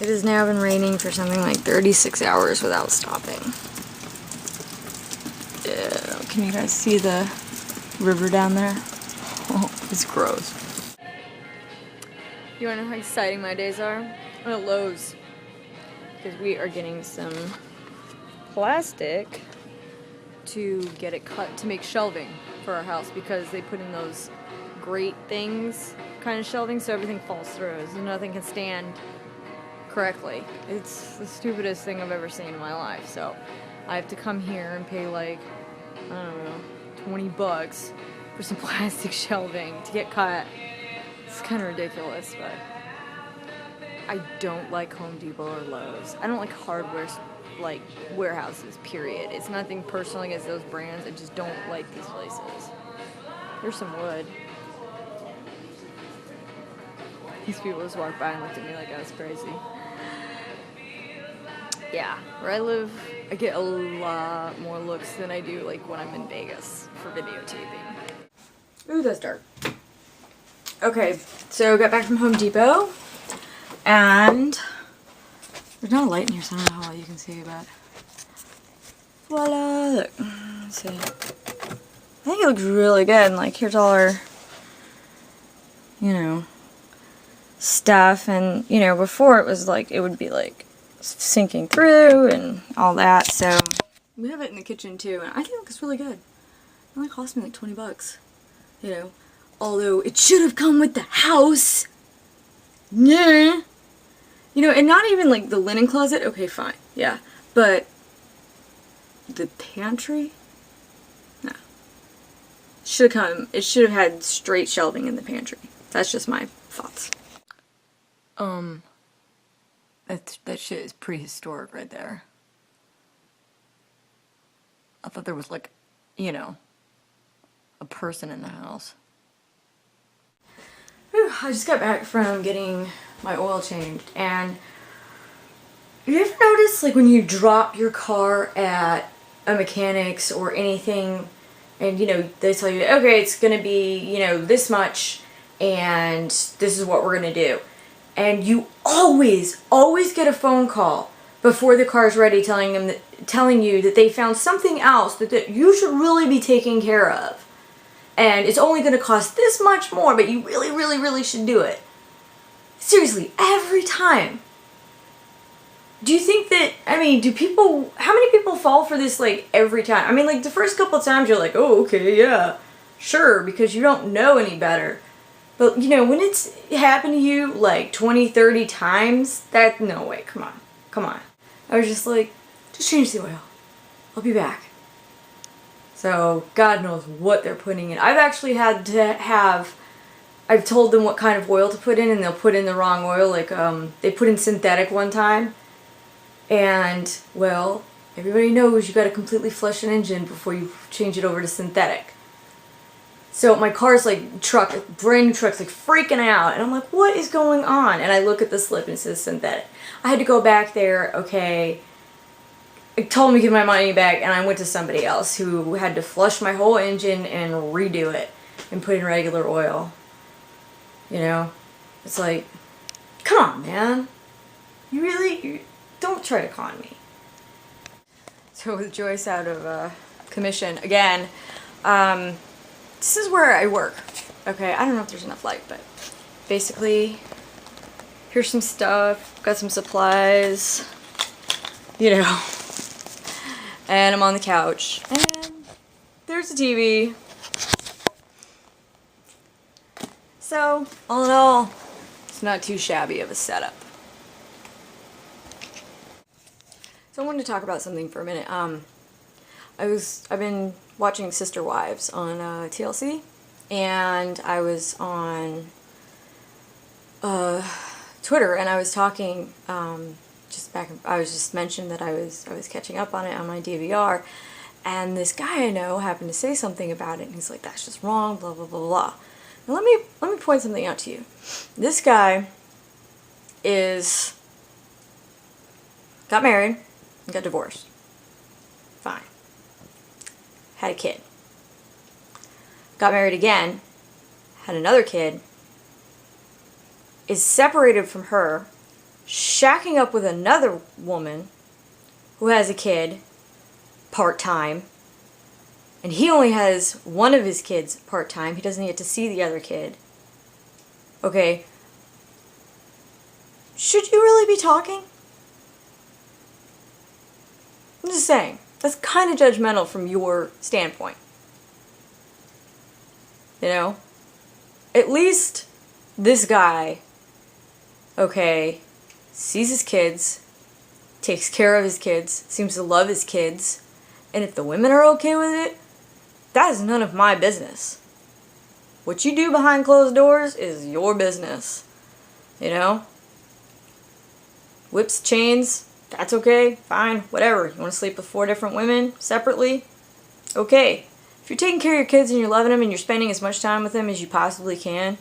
It has now been raining for something like 36 hours without stopping. Can you guys see the river down there? Oh, it's gross. You wanna know how exciting my days are? I'm at Lowe's. Because we are getting some plastic to get it cut to make shelving for our house, because they put in those grate things kind of shelving so everything falls through, so nothing can stand correctly. It's the stupidest thing I've ever seen in my life. So I have to come here and pay like, I don't know, 20 bucks for some plastic shelving to get cut. It's kind of ridiculous, but I don't like Home Depot or Lowe's. I don't like hardware like warehouses, period. It's nothing personal against those brands. I just don't like these places. Here's some wood. These people just walked by and looked at me like I was crazy. Yeah, where I live, I get a lot more looks than I do like when I'm in Vegas for videotaping. Ooh, that's dark. Okay, so got back from Home Depot, and there's not a light in here, so I don't know how well you can see, but voila, look, let's see. I think it looks really good, and like here's all our, you know, stuff, and you know, before it was like, it would be like sinking through and all that, so we have it in the kitchen too, and I think it looks really good. It only cost me like 20 bucks, you know, although it should have come with the house. Yeah. You know, and not even like the linen closet, okay, fine, yeah, but the pantry? No. Should have come, it should have had straight shelving in the pantry. That's just my thoughts. That shit is prehistoric right there. I thought there was like, you know, a person in the house. Whew, I just got back from getting my oil changed, and you ever notice like when you drop your car at a mechanic's or anything, and you know, they tell you, okay, it's gonna be, you know, this much, and this is what we're gonna do. And you always get a phone call before the car's ready telling you that they found something else that you should really be taking care of. And it's only going to cost this much more, but you really should do it. Seriously, every time. Do you think that, I mean, how many people fall for this like every time? I mean, like the first couple of times you're like, oh, okay, yeah, sure, because you don't know any better. But, you know, when it's happened to you like 20, 30 times, no way, come on. I was just like, just change the oil. I'll be back. So, God knows what they're putting in. I've actually had to I've told them what kind of oil to put in, and they'll put in the wrong oil. Like, they put in synthetic one time. And, well, everybody knows you gotta completely flush an engine before you change it over to synthetic. So my car's like brand new truck's like freaking out, and I'm like, what is going on? And I look at the slip and it says synthetic. I had to go back there, okay, it told me to give my money back, and I went to somebody else who had to flush my whole engine and redo it and put in regular oil. You know, it's like, come on, man. You don't try to con me. So with Joyce out of commission again, this is where I work. Okay, I don't know if there's enough light, but basically, here's some stuff, got some supplies, you know, and I'm on the couch, and there's the TV. So, all in all, it's not too shabby of a setup. So I wanted to talk about something for a minute. I've been watching Sister Wives on TLC, and I was on Twitter, and I was talking I was just mentioned that I was catching up on it on my DVR, and this guy I know happened to say something about it, and he's like, that's just wrong, blah blah blah blah. Now let me point something out to you. This guy got married and got divorced. Fine. Had a kid. Got married again, had another kid, is separated from her, shacking up with another woman who has a kid part-time, and he only has one of his kids part-time. He doesn't get to see the other kid. Okay. Should you really be talking? I'm just saying. That's kind of judgmental from your standpoint. You know? At least this guy, okay, sees his kids, takes care of his kids, seems to love his kids, and if the women are okay with it, that is none of my business. What you do behind closed doors is your business. You know? Whips, chains, that's okay, fine, whatever. You want to sleep with 4 different women separately? Okay. If you're taking care of your kids and you're loving them and you're spending as much time with them as you possibly can,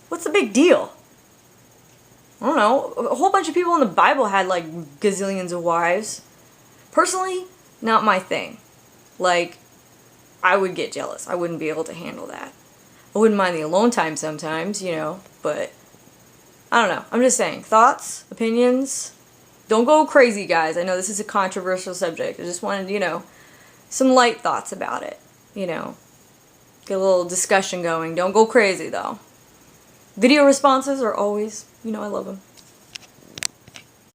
what's the big deal? I don't know. A whole bunch of people in the Bible had like gazillions of wives. Personally, not my thing. Like, I would get jealous. I wouldn't be able to handle that. I wouldn't mind the alone time sometimes, you know, but I don't know. I'm just saying. Thoughts? Opinions? Don't go crazy, guys. I know this is a controversial subject. I just wanted, you know, some light thoughts about it. You know, get a little discussion going. Don't go crazy, though. Video responses are always, you know, I love them.